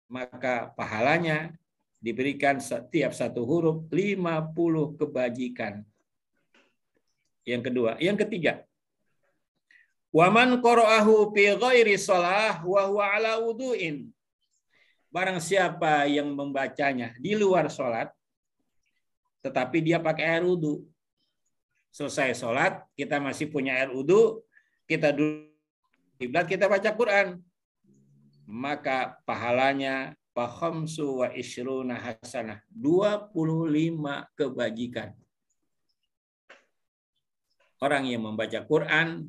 maka pahalanya diberikan setiap satu huruf 50 kebajikan. Yang kedua, yang ketiga. Waman qara'ahu fi ghairi shalah wa huwa ala wudu'in. Barang siapa yang membacanya di luar salat tetapi dia pakai air wudu. Selesai salat, kita masih punya air wudu, kita duduk kiblat, kita baca Quran. Maka pahalanya fakhamsu wa isyruna hasanah, 25 kebajikan. Orang yang membaca Quran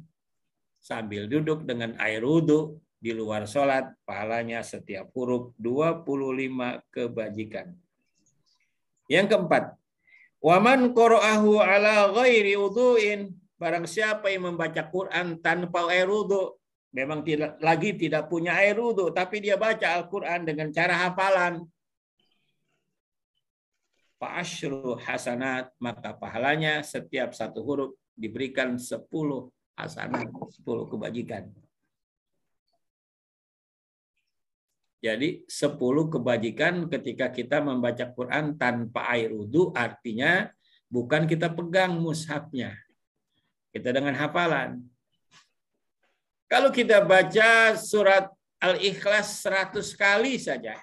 sambil duduk dengan air wudu di luar sholat, pahalanya setiap huruf 25 kebajikan. Yang keempat, waman qara'ahu ala ghairi wudu'in, barang siapa yang membaca Quran tanpa air wudu, memang tidak punya air wudu, tapi dia baca Al-Quran dengan cara hafalan, fa asyru hasanat, maka pahalanya setiap satu huruf diberikan 10 hasanat, 10 kebajikan. Jadi 10 kebajikan ketika kita membaca Quran tanpa air wudu, artinya bukan kita pegang mushafnya, kita dengan hafalan. Kalau kita baca surat Al-Ikhlas 100 kali saja,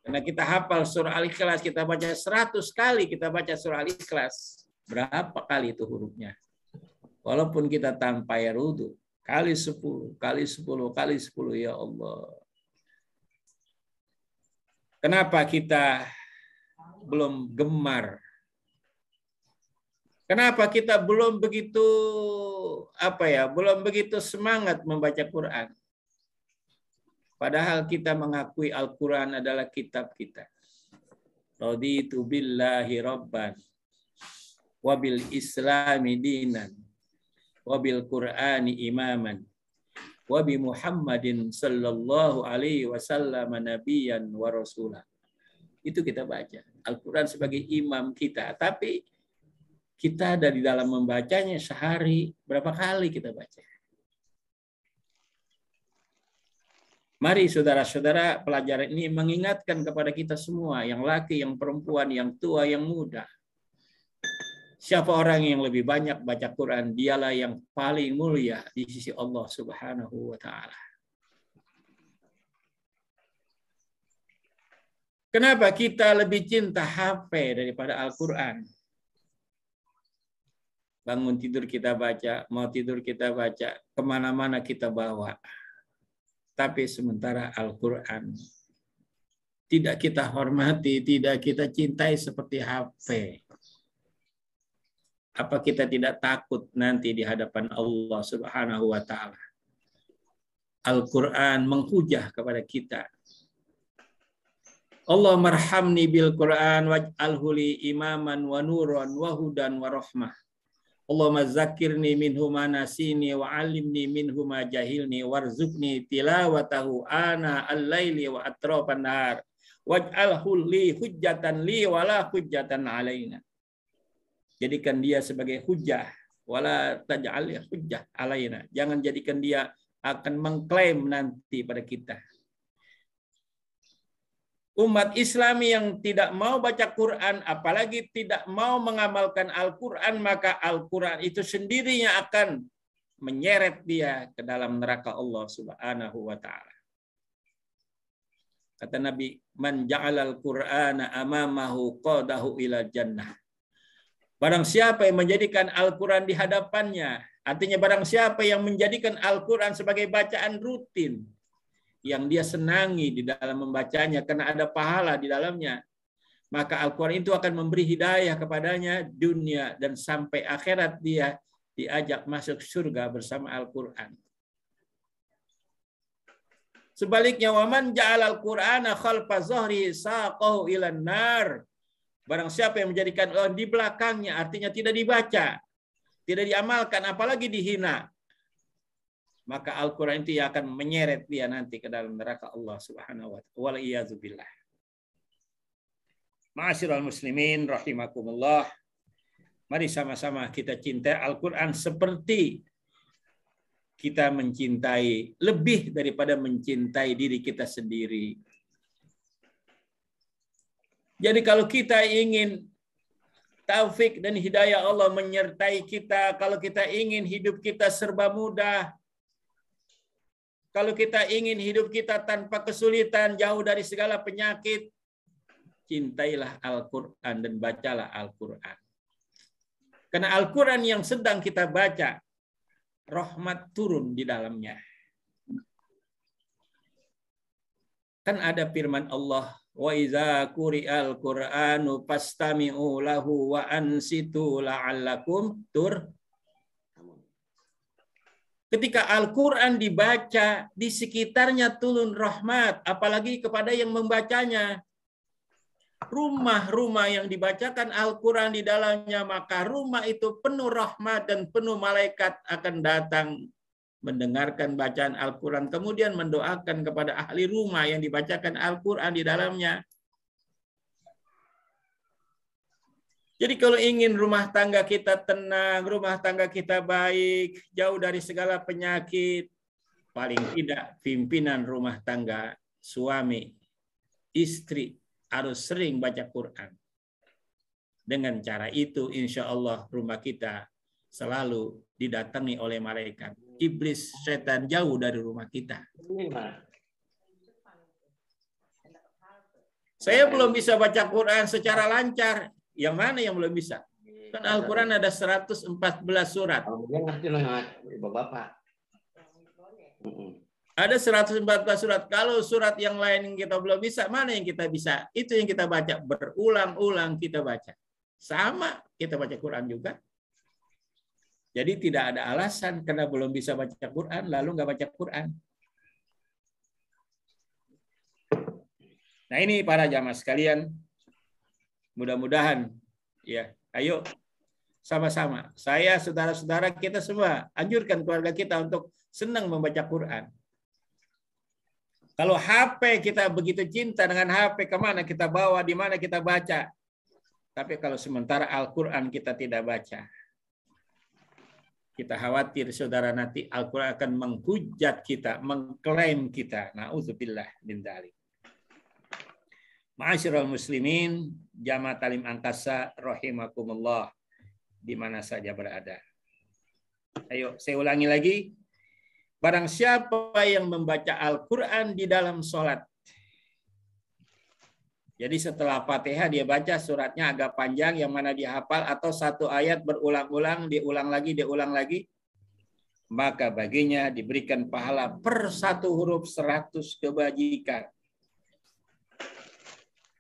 karena kita hafal surah Al-Ikhlas, kita baca 100 kali, kita baca surah Al-Ikhlas, berapa kali itu hurufnya? Walaupun kita tanpa air wudu, kali 10, kali 10, kali 10, ya Allah. Kenapa kita belum gemar? Kenapa kita belum begitu belum begitu semangat membaca Quran? Padahal kita mengakui Al-Quran adalah kitab kita. Raditu billahi rabban wabil islami dinan wabil Qur'ani imaman wabi Muhammadin sallallahu alaihi wasallam nabiyyan wa rasulah. Itu kita baca. Al-Quran sebagai imam kita. Tapi kita ada di dalam membacanya sehari berapa kali kita baca? Mari saudara-saudara, pelajaran ini mengingatkan kepada kita semua, yang laki, yang perempuan, yang tua, yang muda. Siapa orang yang lebih banyak baca Quran, dialah yang paling mulia di sisi Allah Subhanahu wa taala. Kenapa kita lebih cinta HP daripada Al-Quran? Bangun tidur kita baca, mau tidur kita baca, kemana-mana kita bawa. Tapi sementara Al-Quran tidak kita hormati, tidak kita cintai seperti HP. Apa kita tidak takut nanti di hadapan Allah Subhanahu wa taala? Al-Quran menghujah kepada kita. Allah marhamni bil Quran waj'alhu li imaman wa nuran wa hudan wa rahmah. Allahumma zakirni minhu ma nasini wa alimni minhu ma jahilni warzuqni tilawatahu ana al-laili wa atrafan nahar waj'alhu li hujjatan li wa la hujjatan alaina. Jadikan dia sebagai hujjah, wala taj'al hujjah alaina. Jangan jadikan dia akan mengklaim nanti pada kita. Umat Islam yang tidak mau baca Quran, apalagi tidak mau mengamalkan Al-Quran, maka Al-Quran itu sendirinya akan menyeret dia ke dalam neraka Allah Subhanahu wa taala. Kata Nabi, man ja'alal Qur'ana amamahu qadahu ila jannah. Barang siapa yang menjadikan Al-Quran di hadapannya, artinya barang siapa yang menjadikan Al-Quran sebagai bacaan rutin, yang dia senangi di dalam membacanya karena ada pahala di dalamnya, maka Al-Quran itu akan memberi hidayah kepadanya dunia dan sampai akhirat dia diajak masuk surga bersama Al-Quran. Sebaliknya, waman ja'alal Qur'ana khalfa zahri saqahu ilan nar. Barang siapa yang menjadikan di belakangnya, artinya tidak dibaca, tidak diamalkan, apalagi dihina, maka Al-Quran itu akan menyeret dia nanti ke dalam neraka Allah Subhanahu wa ta'ala. Wal'iyadzubillah. Ma'asyiral muslimin rahimakumullah. Mari sama-sama kita cintai Al-Quran seperti kita mencintai lebih daripada mencintai diri kita sendiri. Jadi kalau kita ingin taufik dan hidayah Allah menyertai kita, kalau kita ingin hidup kita serba mudah, kalau kita ingin hidup kita tanpa kesulitan, jauh dari segala penyakit, cintailah Al-Quran dan bacalah Al-Quran. Karena Al-Quran yang sedang kita baca, rahmat turun di dalamnya. Kan ada firman Allah, wa iza quri'al Qur'anu fastami'u lahu wa ansitu la'allakum tur. Ketika Al-Quran dibaca, di sekitarnya turun rahmat, apalagi kepada yang membacanya. Rumah-rumah yang dibacakan Al-Quran di dalamnya, maka rumah itu penuh rahmat dan penuh malaikat akan datang mendengarkan bacaan Al-Quran, kemudian mendoakan kepada ahli rumah yang dibacakan Al-Quran di dalamnya. Jadi kalau ingin rumah tangga kita tenang, rumah tangga kita baik, jauh dari segala penyakit, paling tidak pimpinan rumah tangga, suami, istri, harus sering baca Quran. Dengan cara itu, insya Allah rumah kita selalu didatangi oleh malaikat. Iblis, setan jauh dari rumah kita. Saya belum bisa baca Quran secara lancar. Yang mana yang belum bisa? Kan Al-Quran ada 114 surat. Ada 114 surat. Kalau surat yang lain yang kita belum bisa, mana yang kita bisa? Itu yang kita baca. Berulang-ulang kita baca. Sama kita baca Quran juga. Jadi tidak ada alasan karena belum bisa baca Quran, lalu nggak baca Quran. Nah ini para jamaah sekalian, mudah-mudahan ya, ayo sama-sama. Saya, saudara-saudara kita semua, anjurkan keluarga kita untuk senang membaca Quran. Kalau HP kita begitu cinta dengan HP, kemana kita bawa, di mana kita baca. Tapi kalau sementara Al-Quran kita tidak baca, kita khawatir saudara nanti Al-Quran akan menghujat kita, mengklaim kita. Na'udzubillah min dzalik. Ma'asyiral muslimin, jamaah talim angkasa rahimakumullah di mana saja berada. Ayo saya ulangi lagi. Barang siapa yang membaca Al-Quran di dalam sholat. Jadi setelah Fatihah dia baca suratnya agak panjang yang mana dihafal atau satu ayat berulang-ulang, diulang lagi, maka baginya diberikan pahala per satu huruf 100 kebajikan.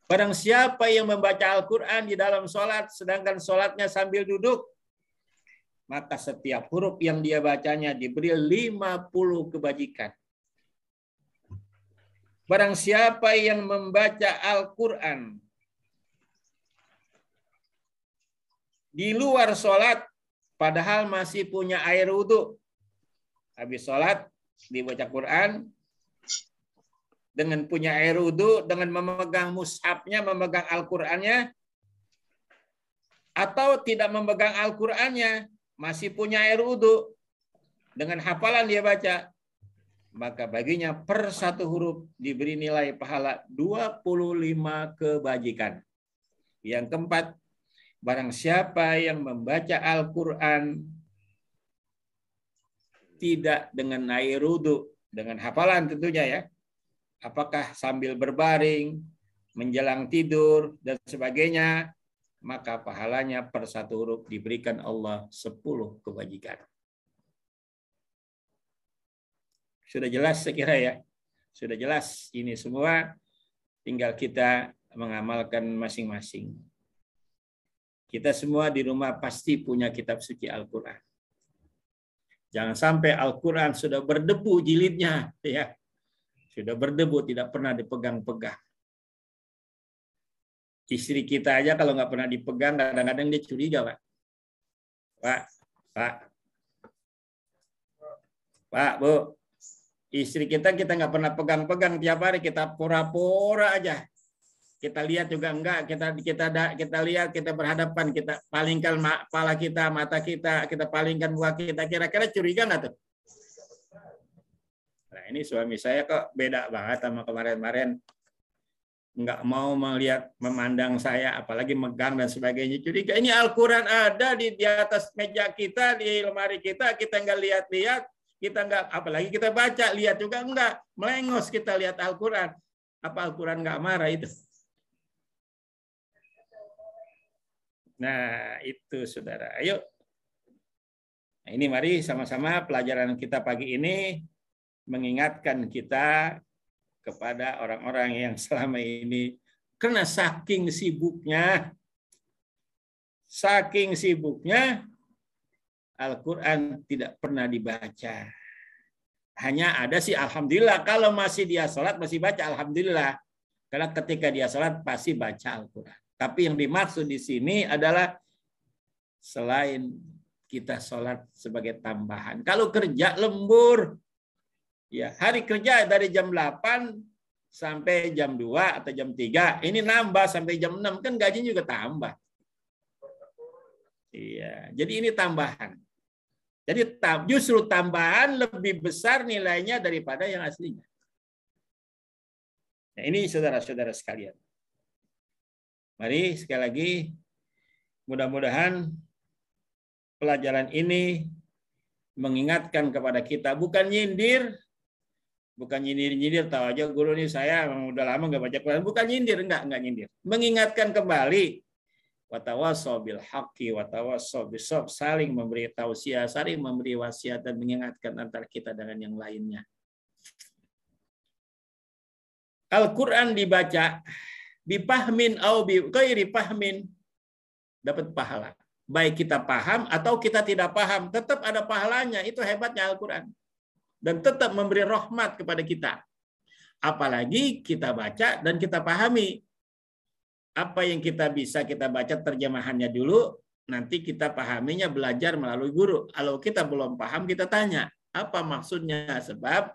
Barang siapa yang membaca Al-Quran di dalam sholat, sedangkan sholatnya sambil duduk, maka setiap huruf yang dia bacanya diberi 50 kebajikan. Barang siapa yang membaca Al-Quran di luar sholat, padahal masih punya air wudhu, habis sholat dibaca Quran, dengan punya air wudhu, dengan memegang mushafnya, memegang Al-Qurannya, atau tidak memegang Al-Qurannya, masih punya air wudhu, dengan hafalan dia baca, maka baginya per satu huruf diberi nilai pahala 25 kebajikan. Yang keempat, barang siapa yang membaca Al-Quran tidak dengan air wudhu, dengan hafalan tentunya ya, apakah sambil berbaring, menjelang tidur, dan sebagainya, maka pahalanya per satu huruf diberikan Allah 10 kebajikan. Sudah jelas saya kira ya. Sudah jelas ini semua, tinggal kita mengamalkan masing-masing. Kita semua di rumah pasti punya kitab suci Al-Quran. Jangan sampai Al-Quran sudah berdebu jilidnya, ya. Sudah berdebu, tidak pernah dipegang-pegang. Istri kita aja kalau nggak pernah dipegang, kadang-kadang dia curiga, Pak, Bu. Istri kita nggak pernah pegang-pegang tiap hari, kita pura-pura aja. Kita lihat juga enggak, kita lihat, kita berhadapan, kita palingkan kepala kita, mata kita palingkan muka kita, kira-kira curiga nggak tuh? Nah, ini suami saya kok beda banget sama kemarin-kemarin. Nggak mau melihat, memandang saya, apalagi megang dan sebagainya. Jadi ini Al-Quran ada di atas meja kita, di lemari kita nggak lihat-lihat, kita nggak, apalagi kita baca, lihat juga enggak, melengos kita lihat Al-Quran. Apa Al-Quran nggak marah itu? Nah, itu saudara. Ayo. Nah, ini mari sama-sama pelajaran kita pagi ini mengingatkan kita kepada orang-orang yang selama ini karena saking sibuknya Al-Quran tidak pernah dibaca. Hanya ada sih alhamdulillah kalau masih dia sholat masih baca alhamdulillah. Karena ketika dia sholat pasti baca Al-Quran. Tapi yang dimaksud di sini adalah selain kita sholat sebagai tambahan. Kalau kerja lembur, ya, hari kerja dari jam 8 sampai jam 2 atau jam 3. Ini nambah sampai jam 6. Kan gajinya juga tambah. Iya, jadi ini tambahan. Jadi justru tambahan lebih besar nilainya daripada yang aslinya. Nah, ini saudara-saudara sekalian. Mari sekali lagi, mudah-mudahan pelajaran ini mengingatkan kepada kita, bukan nyindir, tahu aja guru nih saya udah lama nggak baca Quran, bukan nyindir, enggak nyindir. Mengingatkan kembali, watawassaw bil haqqi watawassaw bisabr, saling memberi tausiah, saling memberi wasiat dan mengingatkan antara kita dengan yang lainnya. Al-Quran dibaca bipahmin au bi ghairi pahmin dapat pahala. Baik kita paham atau kita tidak paham, tetap ada pahalanya. Itu hebatnya Al-Quran. Dan tetap memberi rahmat kepada kita. Apalagi kita baca dan kita pahami. Apa yang kita bisa kita baca terjemahannya dulu, nanti kita pahaminya belajar melalui guru. Kalau kita belum paham, kita tanya, apa maksudnya? Sebab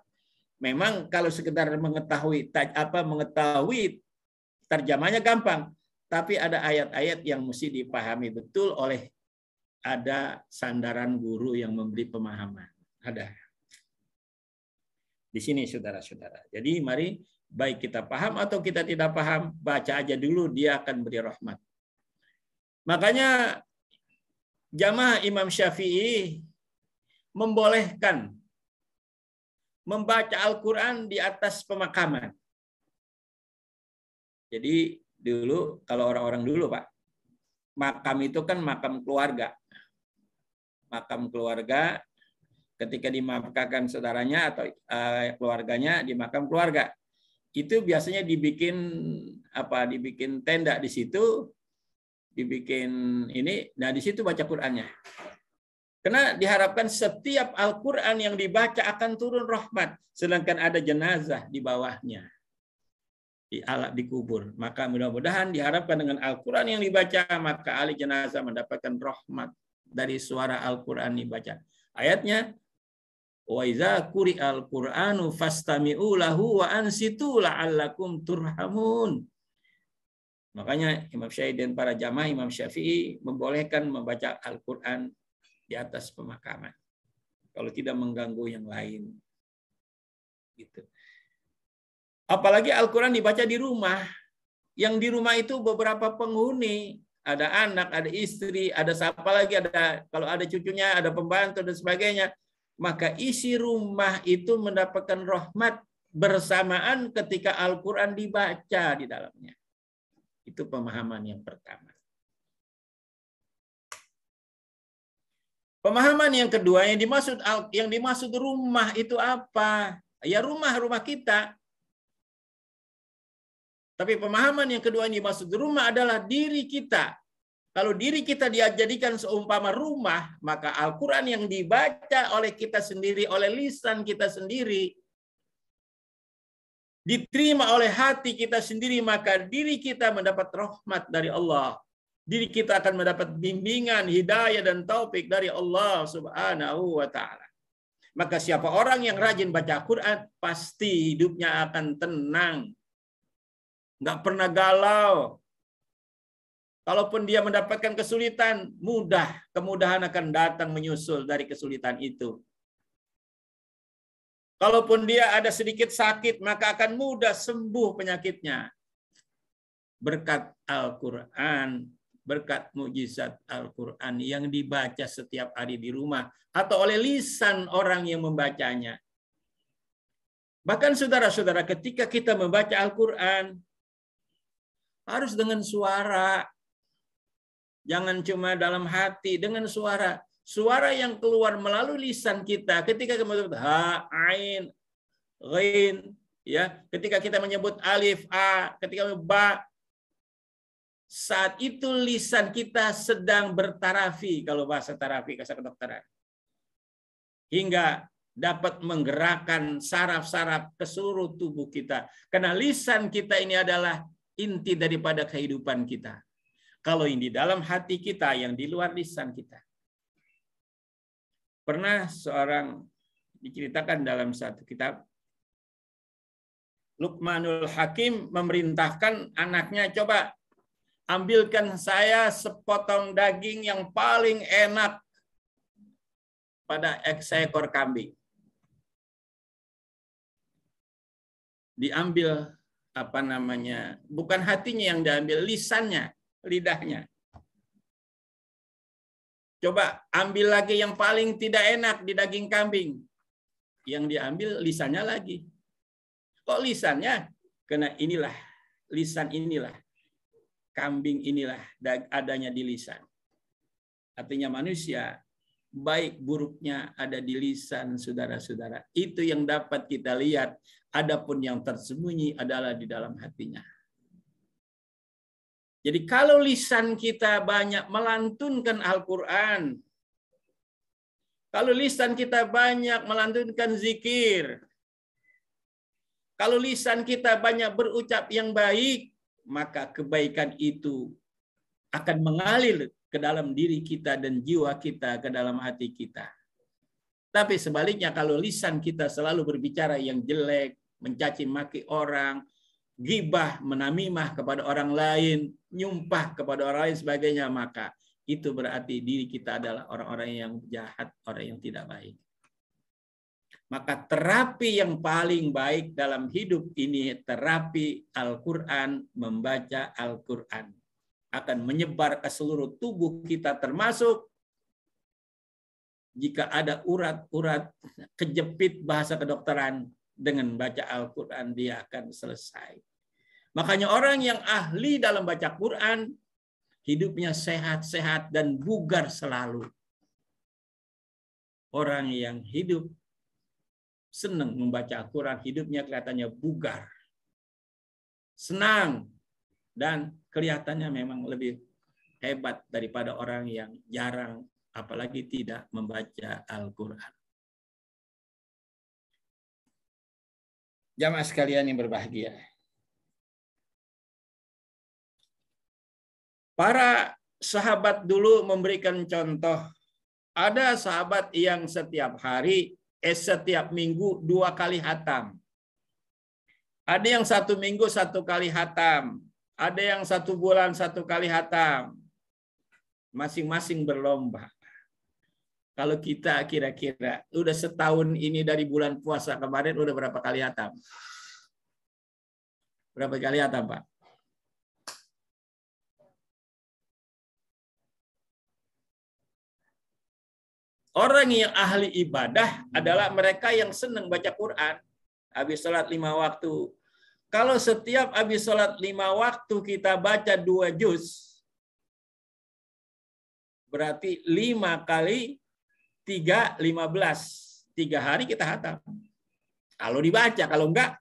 memang kalau sekedar mengetahui terjemahnya gampang. Tapi ada ayat-ayat yang mesti dipahami betul oleh ada sandaran guru yang memberi pemahaman. Ada. Di sini saudara-saudara. Jadi mari baik kita paham atau kita tidak paham, baca aja dulu, dia akan beri rahmat. Makanya jamaah Imam Syafi'i membolehkan membaca Al-Quran di atas pemakaman. Jadi dulu, kalau orang-orang dulu Pak, makam itu kan makam keluarga. Makam keluarga, ketika dimakamkan saudaranya atau keluarganya di makam keluarga, itu biasanya dibikin tenda di situ, dibikin ini, nah di situ baca Qur'annya. Karena diharapkan setiap Al-Quran yang dibaca akan turun rahmat, sedangkan ada jenazah di bawahnya. Dikubur. Maka mudah-mudahan diharapkan dengan Al-Quran yang dibaca, maka ahli jenazah mendapatkan rahmat dari suara Al-Quran dibaca. Ayatnya, wa iza quri'al Qur'anu fastami'u lahu wa ansitu la'allakum turhamun. Makanya Imam Syafi'i dan para jamaah Imam Syafi'i membolehkan membaca Al-Quran di atas pemakaman. Kalau tidak mengganggu yang lain. Gitu. Apalagi Al-Quran dibaca di rumah. Yang di rumah itu beberapa penghuni. Ada anak, ada istri, ada siapa lagi, ada kalau ada cucunya, ada pembantu dan sebagainya. Maka isi rumah itu mendapatkan rahmat bersamaan ketika Al-Quran dibaca di dalamnya. Itu pemahaman yang pertama. Pemahaman yang kedua, yang dimaksud rumah itu apa? Ya rumah kita. Tapi pemahaman yang kedua yang dimaksud rumah adalah diri kita. Kalau diri kita dijadikan seumpama rumah, maka Al-Quran yang dibaca oleh kita sendiri, oleh lisan kita sendiri, diterima oleh hati kita sendiri, maka diri kita mendapat rahmat dari Allah. Diri kita akan mendapat bimbingan, hidayah, dan taufik dari Allah Subhanahu wa Ta'ala. Maka siapa orang yang rajin baca Quran, pasti hidupnya akan tenang. Nggak pernah galau. Kalaupun dia mendapatkan kesulitan, kemudahan akan datang menyusul dari kesulitan itu. Kalaupun dia ada sedikit sakit, maka akan mudah sembuh penyakitnya. Berkat Al-Quran, berkat mukjizat Al-Quran yang dibaca setiap hari di rumah atau oleh lisan orang yang membacanya. Bahkan saudara-saudara, ketika kita membaca Al-Quran, harus dengan suara. Jangan cuma dalam hati, dengan suara. Suara yang keluar melalui lisan kita ketika kita menyebut ha, ain, ghain, ya, ketika kita menyebut alif, a, ketika ba, saat itu lisan kita sedang bertarafi, kalau bahasa tarafi, bahasa kedokteran. Hingga dapat menggerakkan saraf-saraf ke seluruh tubuh kita. Karena lisan kita ini adalah inti daripada kehidupan kita. Kalau ini di dalam hati kita, yang di luar lisan kita. Pernah seorang diceritakan dalam satu kitab, Luqmanul Hakim memerintahkan anaknya, coba ambilkan saya sepotong daging yang paling enak pada seekor kambing. Diambil bukan hatinya yang diambil, lisannya, lidahnya. Coba ambil lagi yang paling tidak enak di daging kambing. Yang diambil lisannya lagi. Kok lisannya? Karena inilah, lisan inilah, kambing inilah adanya di lisan. Artinya manusia, baik buruknya ada di lisan, saudara-saudara. Itu yang dapat kita lihat. Adapun yang tersembunyi adalah di dalam hatinya. Jadi kalau lisan kita banyak melantunkan Al-Quran, kalau lisan kita banyak melantunkan zikir, kalau lisan kita banyak berucap yang baik, maka kebaikan itu akan mengalir ke dalam diri kita dan jiwa kita, ke dalam hati kita. Tapi sebaliknya kalau lisan kita selalu berbicara yang jelek, mencaci maki orang, gibah, menamimah kepada orang lain, nyumpah kepada orang lain sebagainya, maka itu berarti diri kita adalah orang-orang yang jahat, orang yang tidak baik. Maka terapi yang paling baik dalam hidup ini, terapi Al-Quran, membaca Al-Quran. Akan menyebar ke seluruh tubuh kita, termasuk jika ada urat-urat kejepit bahasa kedokteran, dengan baca Al-Quran dia akan selesai. Makanya orang yang ahli dalam baca Quran, hidupnya sehat-sehat dan bugar selalu. Orang yang hidup senang membaca Al-Quran, hidupnya kelihatannya bugar, senang, dan kelihatannya memang lebih hebat daripada orang yang jarang, apalagi tidak membaca Al-Quran. Jamaah sekalian yang berbahagia. Para sahabat dulu memberikan contoh. Ada sahabat yang setiap hari, setiap minggu 2 kali hatam. Ada yang 1 minggu 1 kali hatam. Ada yang 1 bulan 1 kali hatam. Masing-masing berlomba. Kalau kita kira-kira udah setahun ini dari bulan puasa kemarin udah berapa kali hatam? Berapa kali hatam, Pak? Orang yang ahli ibadah adalah mereka yang senang baca Quran. Habis sholat 5 waktu. Kalau setiap habis sholat 5 waktu kita baca 2 juz, berarti 5 kali 3, 15. 3 hari kita hatam. Kalau dibaca, kalau enggak,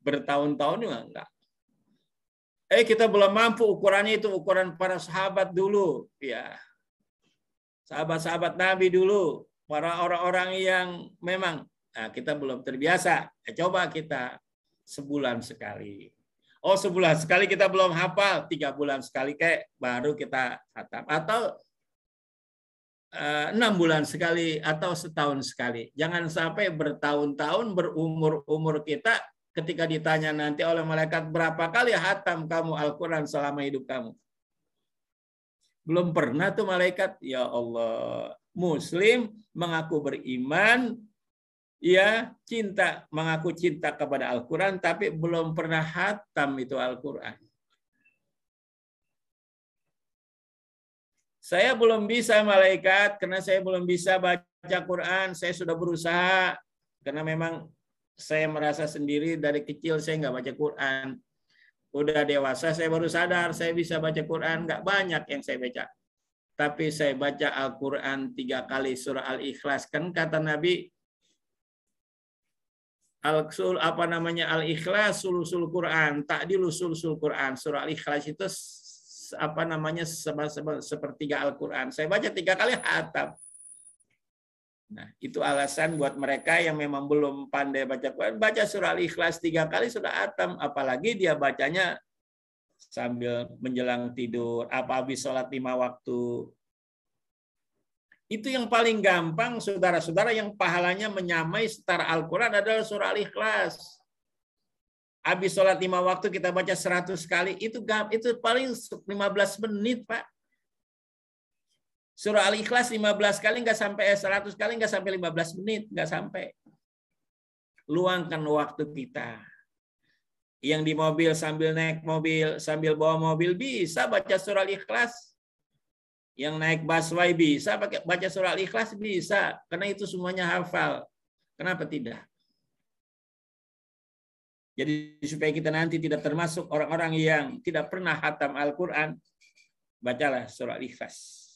bertahun-tahun juga enggak. Kita belum mampu, ukurannya itu ukuran para sahabat dulu. Ya. Sahabat-sahabat Nabi dulu. Para orang-orang yang memang kita belum terbiasa. Coba kita sebulan sekali. Oh, sebulan sekali kita belum hafal. 3 bulan sekali kayak baru kita hatam. Atau 6 bulan sekali atau setahun sekali. Jangan sampai bertahun-tahun berumur kita ketika ditanya nanti oleh malaikat berapa kali hatam kamu Al-Quran selama hidup kamu. Belum pernah tuh malaikat, ya Allah, Muslim, mengaku beriman, ya mengaku cinta kepada Al-Quran, tapi belum pernah hatam itu Al-Quran. Saya belum bisa malaikat, karena saya belum bisa baca Quran. Saya sudah berusaha, karena memang saya merasa sendiri dari kecil saya nggak baca Quran. Udah dewasa saya baru sadar saya bisa baca Quran, nggak banyak yang saya baca. Tapi saya baca Al-Quran 3 kali surah Al-Ikhlas. Kan kata Nabi, Al-Ikhlas sulusul Quran, ta'dilu sulusul Quran. Surah Al-Ikhlas itu sepertiga Al-Quran. Saya baca 3 kali hatam. Nah, itu alasan buat mereka yang memang belum pandai baca Quran, baca surah Al-Ikhlas 3 kali sudah hatam, apalagi dia bacanya sambil menjelang tidur, apa habis sholat 5 waktu. Itu yang paling gampang, saudara-saudara, yang pahalanya menyamai setara Al-Quran adalah surah Al-Ikhlas. Habis sholat 5 waktu kita baca 100 kali, itu paling 15 menit, Pak. Surah Al-Ikhlas 15 kali nggak sampai, 100 kali nggak sampai 15 menit, nggak sampai. Luangkan waktu kita. Yang di mobil sambil naik mobil, sambil bawa mobil bisa baca surah Al-Ikhlas. Yang naik busway bisa baca surah Al-Ikhlas, bisa. Karena itu semuanya hafal. Kenapa tidak? Jadi supaya kita nanti tidak termasuk orang-orang yang tidak pernah hatam Al-Quran, bacalah surah Al-Ikhlas.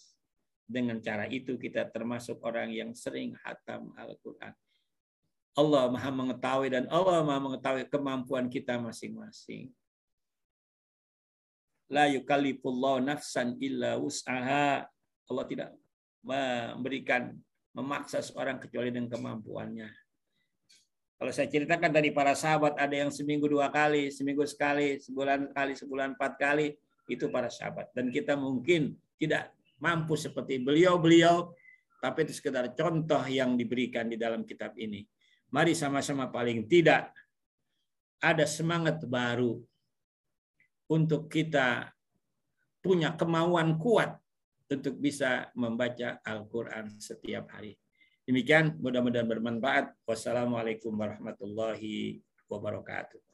Dengan cara itu kita termasuk orang yang sering hatam Al-Quran. Allah Maha mengetahui dan Allah Maha mengetahui kemampuan kita masing-masing. La yukallifullahu nafsan illa wus'aha. Allah tidak memaksa seorang kecuali dengan kemampuannya. Kalau saya ceritakan dari para sahabat, ada yang seminggu 2 kali, seminggu sekali, sebulan 4 kali, itu para sahabat. Dan kita mungkin tidak mampu seperti beliau-beliau, tapi itu sekedar contoh yang diberikan di dalam kitab ini. Mari sama-sama paling tidak ada semangat baru untuk kita punya kemauan kuat untuk bisa membaca Al-Quran setiap hari. Demikian, mudah-mudahan bermanfaat. Wassalamualaikum warahmatullahi wabarakatuh.